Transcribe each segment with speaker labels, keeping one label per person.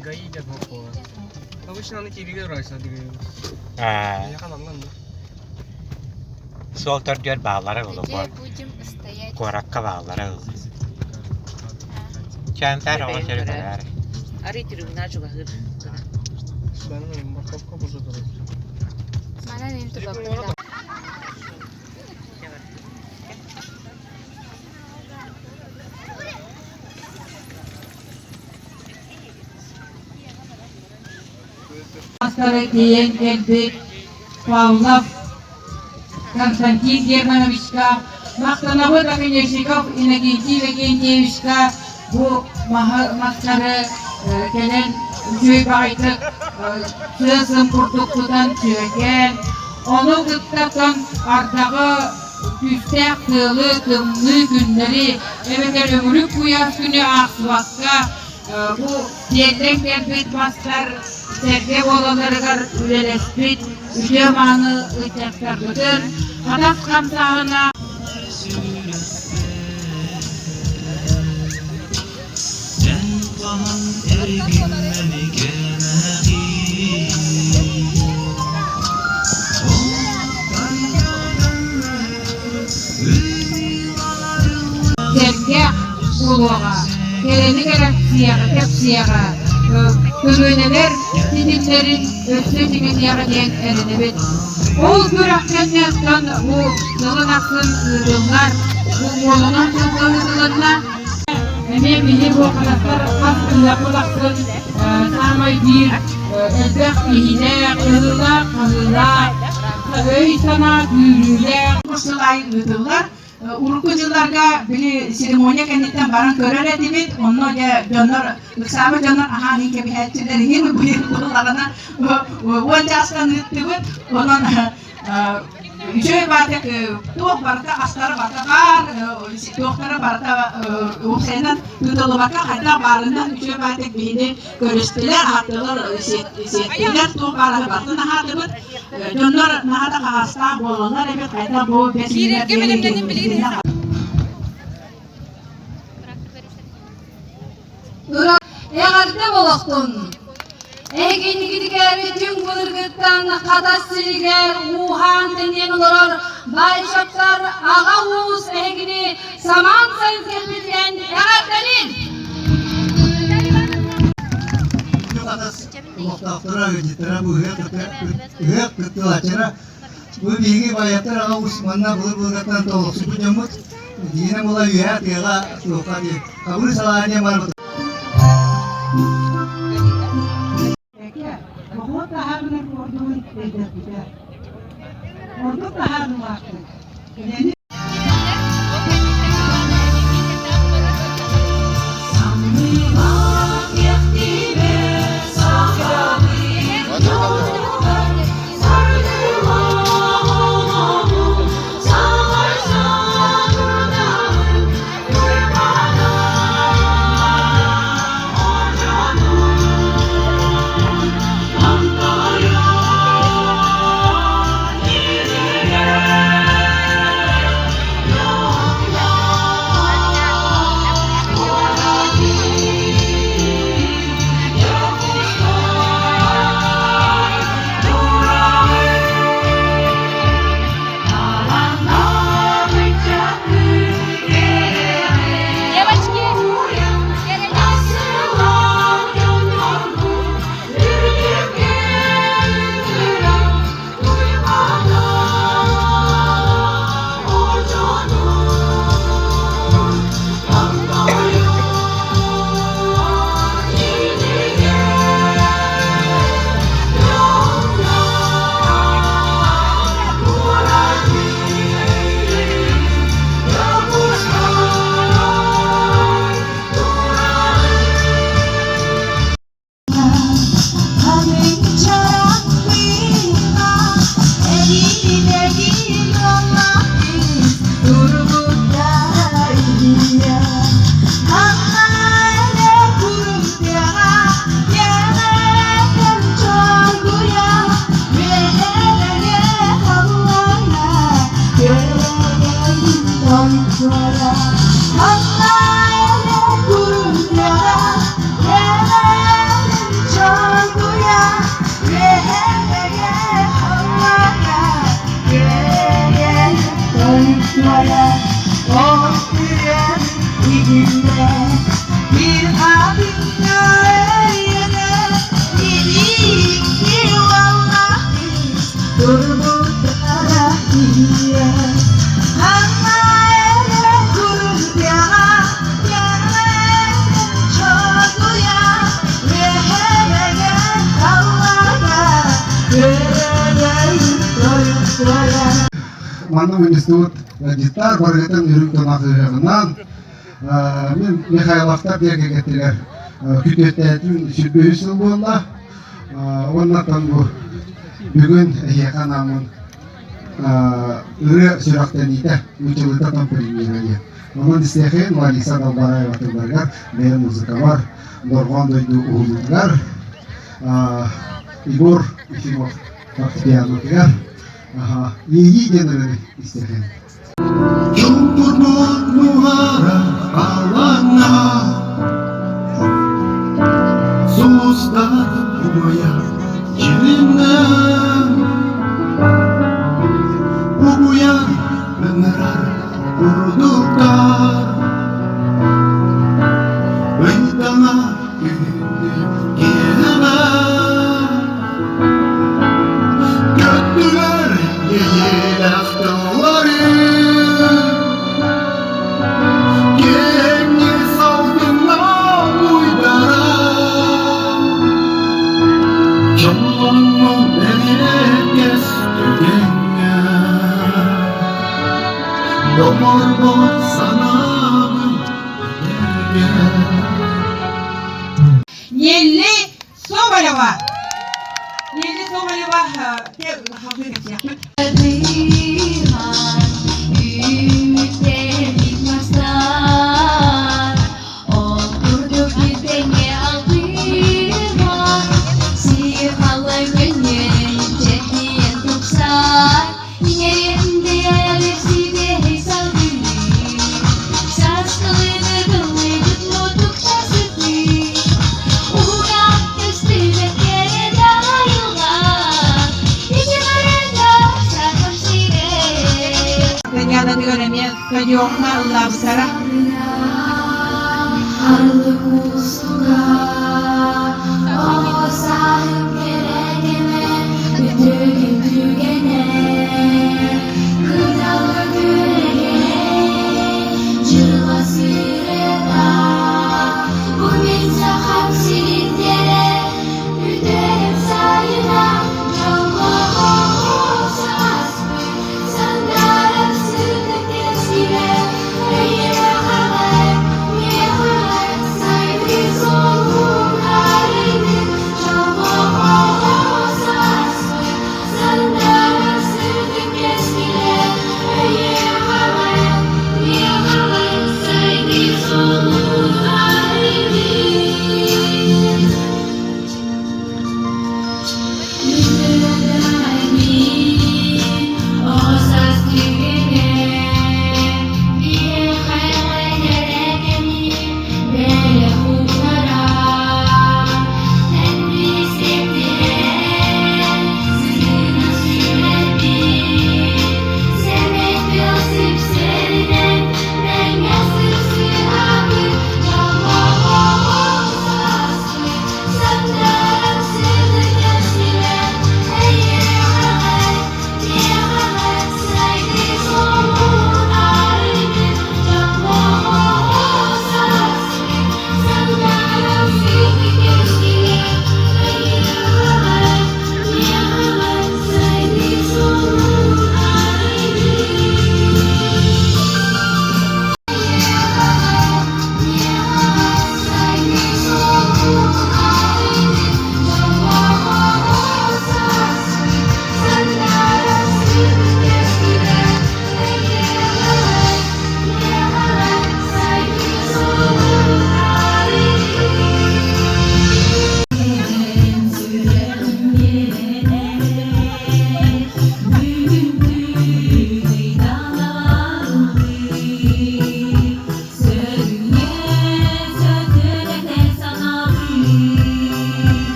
Speaker 1: がいいじゃん、ここ。Bagus nanti kiri ke arah sana gitu. Ya kan aman.
Speaker 2: Sol terjun bağları oldu bu. Korakka bağları oldu. Çantar o şey kadar.
Speaker 3: Ari tribunal juga hır.
Speaker 1: Ben de bak burada durur.
Speaker 4: Mana nih tuh bapak.
Speaker 5: Maskara kiyen geldik. Pavlov Konstantin Germanovичка, Мактановой Акинешиков Иннокентий Викентьевичка bu maskara gelen ücüy bağıtık sığsın kurtukludan tüyeken onu gıttaktan artağı tüstek tığlı tımlı günleri evet ömürlük bu yaz günü Aksuvat'ta bu yerden gelbet maskar serge olalarıgar ülelespit ücemanı ıçaklarıdır Kadak kamsağına serge uluğa geleni gerek siyaga tek siyaga Kölöneler dinimlerin ösletimi siyaga diyen erenebet Ol gürakten yazdan bu yılın aksın ıdıllar bu molunun ıdıllarına Hemen bilir bu arkadaşlar aslında kulaksın samay bir elbek ihine ıdıllar kanılar öy sana gürüler Kuşulay ıdıllar Urkucularga bili seremoniya kendinden barang görer edibit onu ya jonor bersama jonor ahani ke bihatçiler ini bu kullarına wancaskan itibit onun Üçüncü bardak tuh barda astar bardakar doktora barda usenan tutulu bakar hatta barından üçüncü bardak bini görüştüler attılar settiler tuh barda barda hatibit jonor nahada hasta bolonlar evet hatta bu besiler
Speaker 6: Eğerde bolaktun. Egin gidiker tüm bulurguttan kadas siliger uhan denen olor bayşaplar ağa uus egini saman sayın kelbetken eğerdenin.
Speaker 7: Doktora gittiler bu hep kıtı açara bu bilgi bayatır ağa uus manna bulurguttan toloksu bu camut dine mulai ya tiga sokadi kabul salahnya malu
Speaker 5: बहुत ताहार में कोर्डोन पेदर पिता कोर्डो ताहार वास्ते यानी doya o diyen içinde bir abimle eğene iyilikti vallahi durdu da diye ama ele kurup yana çoğuya reherege Allah'a
Speaker 7: Mana menyebut gitar berkaitan yuruk tenaga min Mikhailov'ta diye getiriler. Kütüphanenin sübühüsü bunlar. Ondan bu bugün yakanamun ürü sürakten ite uçulda tampilmiyor. Onun isteğin valisa da baray vakti bergar benim müzik var. Dorgan doydu uğurlar. Igor Ifimov Partiyano diyor. İyi generali istedim. Cumput nuhara alana Susta umaya cirinden Umuya benerar urduklar Veydana günde gelemem Göttüler yelaktıları Kendi saldığına uydara Çoğunun eline kestüğüne Domor bor sana
Speaker 5: Yelli Sobalova. Yelli Sobalova hafif yapmak. Ternyata di dalamnya kejauhan Allah besar.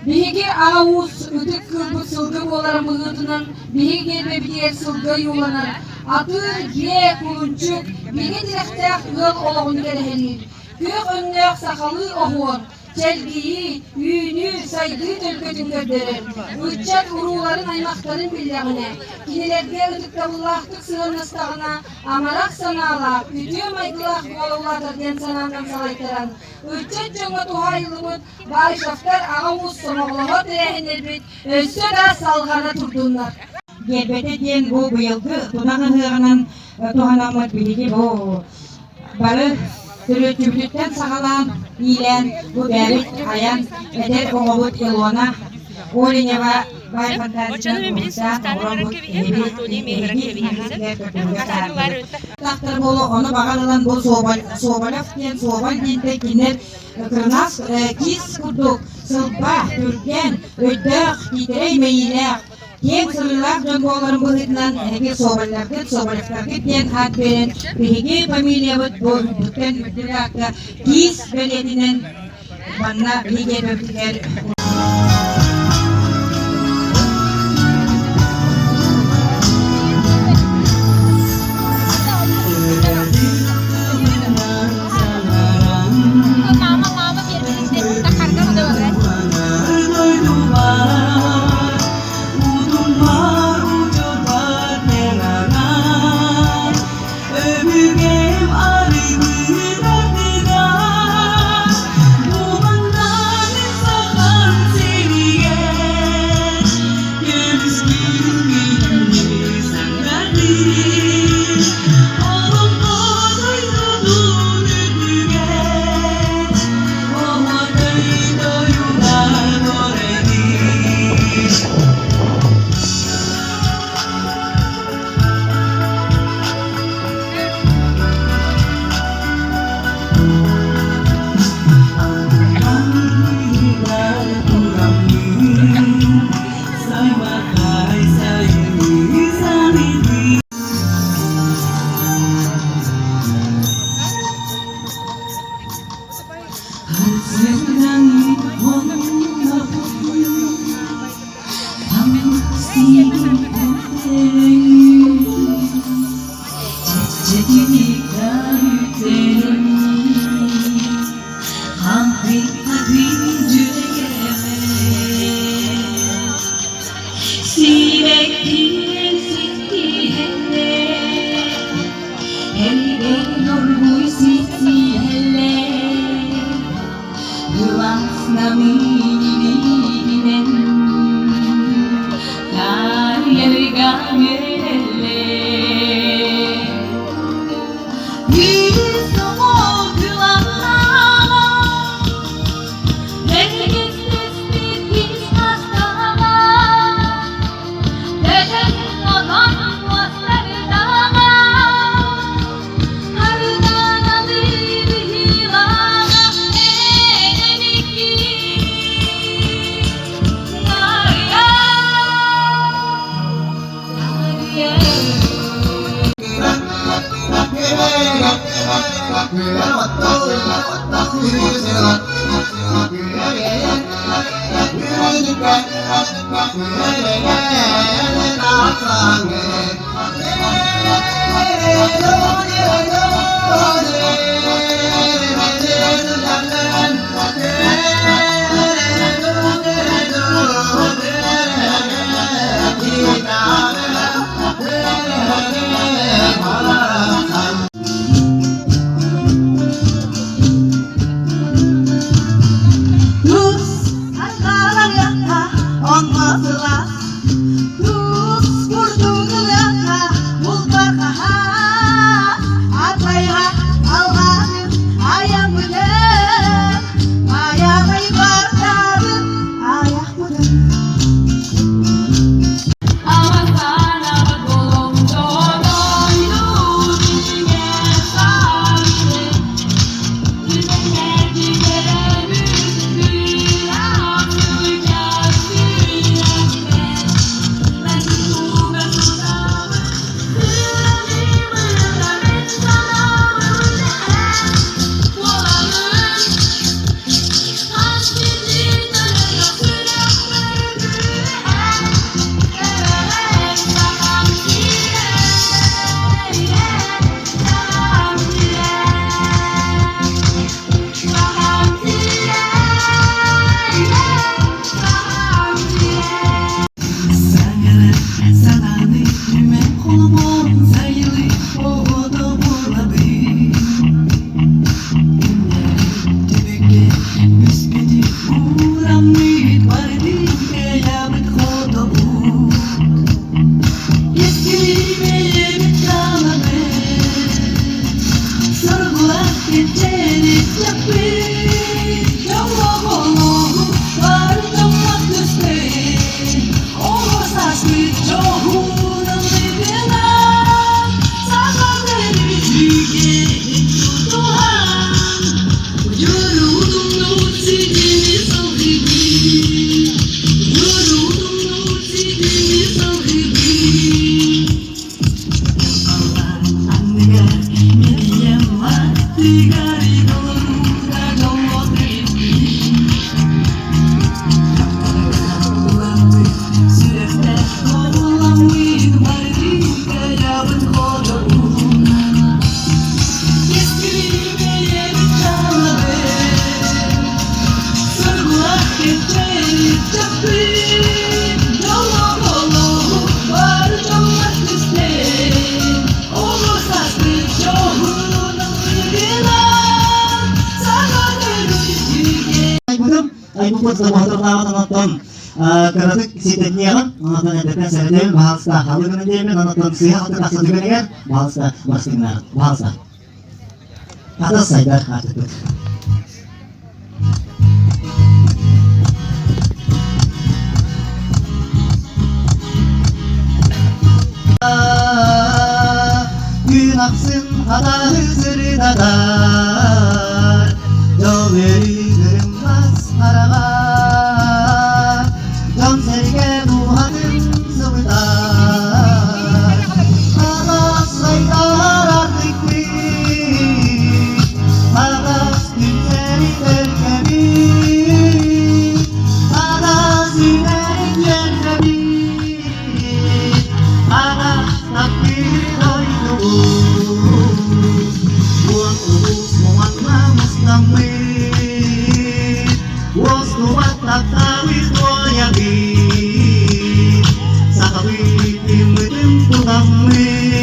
Speaker 6: Bihigi ağuz ödük kırbı sılgı bolar mığıtının bihi gelme bilir sılgı yolanar. Atır ye kulunçuk bihi direktek yol olağını gerehenir. Kök önlük sakalı oğur. Çelgiyi, yüğünü, saydığı tölkötün gördürür. Uçak uruların aymakların bildiğine, kinilerge ıtıktabullahtık sığınыстağına, amarak sanala, ütüye maygılak boğuladır den sanandan salaytıran. Uçak çoğu tuhayılımıt, barışaftar ağamuz sonoğluğu direhenir bit, ölse de salgana turdunlar.
Speaker 8: Gelbete diyen bu yılgı tunağın hığının tuhanamut biligi bu balı Türütübütten sağalan, ilen, bu bärit, ayan, eder oğubut ilona, olineva, bay fantasiden uçtan, oğubut, Tahtır bolu, onu bağlanılan bu soğbalaf diyen soğbal dinte kinler, kırnas, kis kurduk, sılpa, türken, öddök, titrey meyilek, Kem sırlar jönboların bıhıtından bir soğbalaflardır diyen hat veren bihigi familiyabıt bu bütün müdürlükte kis beledinin bana bihige böbtüker.
Speaker 7: Ay bukod sa mga terutama nonton karena sitetnya kan nonton yang dekat saya dia bahasa kalau dengan dia nonton siapa atau kasih juga kan bahasa bersinar bahasa atas saya dah itu Günahsın hata hızırı dadar Joveri görünmez arama Jom serge duhanın sıvıdar Ağaz saylar artık bir Ağaz günleri terkebir Ağaz yüreğin cerkebir Ağaz takdir doydu Buang ubus muhatna mustamir Was tuat tak tawis doyabi Sakawit imitim tutamir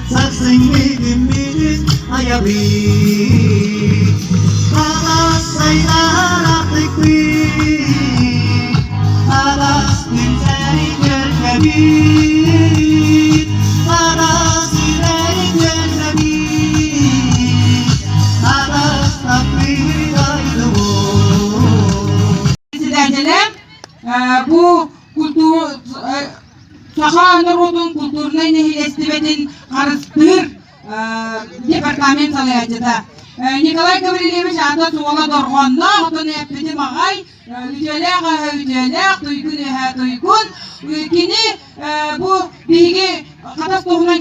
Speaker 7: Saksing imitim ayabi Alas saylar atikwi Alas pincari jerkabit Alas ilahi jerkabit Alas takdir aydu
Speaker 8: Sizlerle bu kultur Sahanır odun kulturuna estibetin karıştır departament salayacıda. Nikolay Gavrilevich anda tuğla dorğanna otun epidi mağay ütelek tuykun kini bu bilgi katas toğunan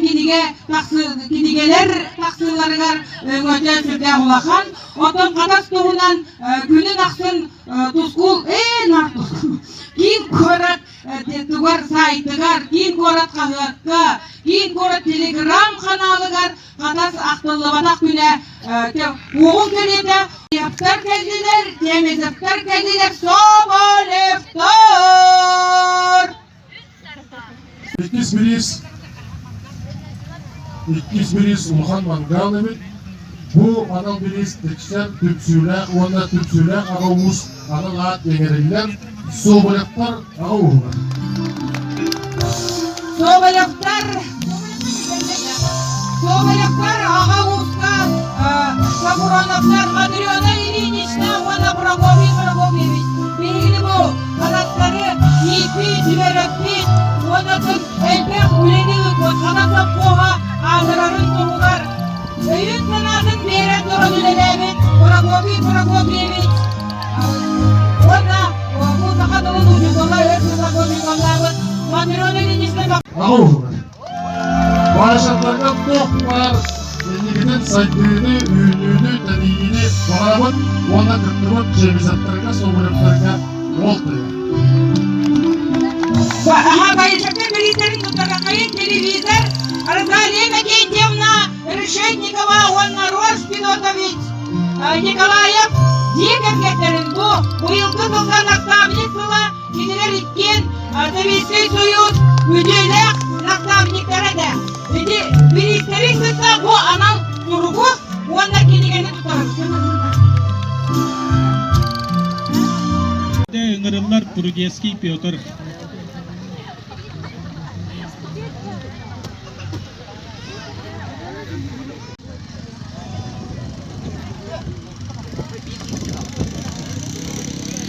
Speaker 8: kinigeler taksırlarıgar öngöte sürde ulakhan otun katas toğunan günün aksın tuskul nartuk kin korat tugar saytıgar kin korat kahıkka kin korat telegram kanalıgar katas aktıllı batak güne oğul kelede yaptar keldiler temizaptar keldiler sobol eftar
Speaker 9: İkiz biriz Ulhan Mangal evet. Bu anal biriz tekster tüpsüyle, onda tüpsüyle ağavuz, anal at yengeriller, soğulayaklar ağavuzlar.
Speaker 8: Soğulayaklar ağavuzlar, Saburonoklar, Madriyona İliğinişler, Vana Prokofieviç, bilgili bu kanatları ipi, tüveröppi, Vanatın elbek uleni ıkot, kanatla poğa, ağzıların toğular, Öğün kanatın beyret duran ülelebit, Prokofieviç, Vana, bu takadılın ucuzdolar, Prokofieviç, Madriyona İliğinişler,
Speaker 9: Ağavuzlar. Bağışaklarına tohlar, yeniginin saydığını, ünlüğünü, deneyini, bağırabın, ona kırtırıp cevizatlarına, soğulayaklarına oldu.
Speaker 8: Aha bayışaklar birislerin tutakakayın televizör, Arzaliye Mekentьевна Решетникова, Ванна Рош Федотович, Николаев, Дикеркеттерин bu yılkı kılgan nastavnicıla gidiler itkin, Devisi Soyuz, Müdürlük nastavniklere de. Birislerin kısa bu anal durumu, onda kinigeni tutarız.
Speaker 2: Ыңырымлар Тургенский Петр.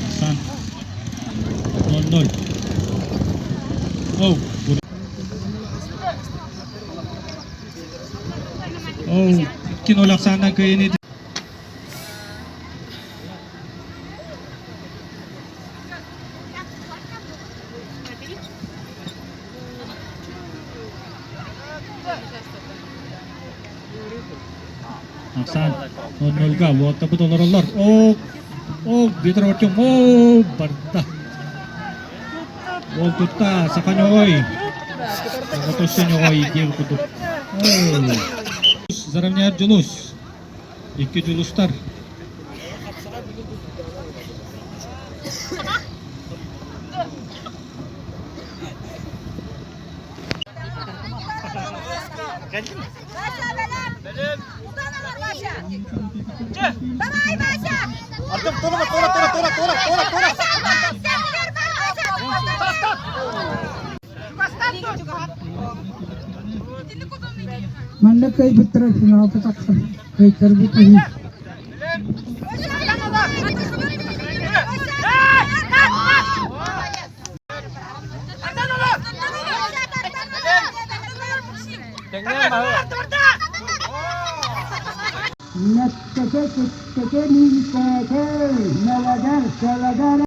Speaker 2: Hasan 0-0. Oh, ikkin olaksandan kıyın edi. Hasan 0-0 buat tapi tolorlar. Bitar ocong. Barta. Gol tutta sakanyoy. Otosnya nyoy dia kudu. Zaramnya julus. İki julustar.
Speaker 6: Mana kay betra final petak kay terbit ini. Net keke ni keke nalagar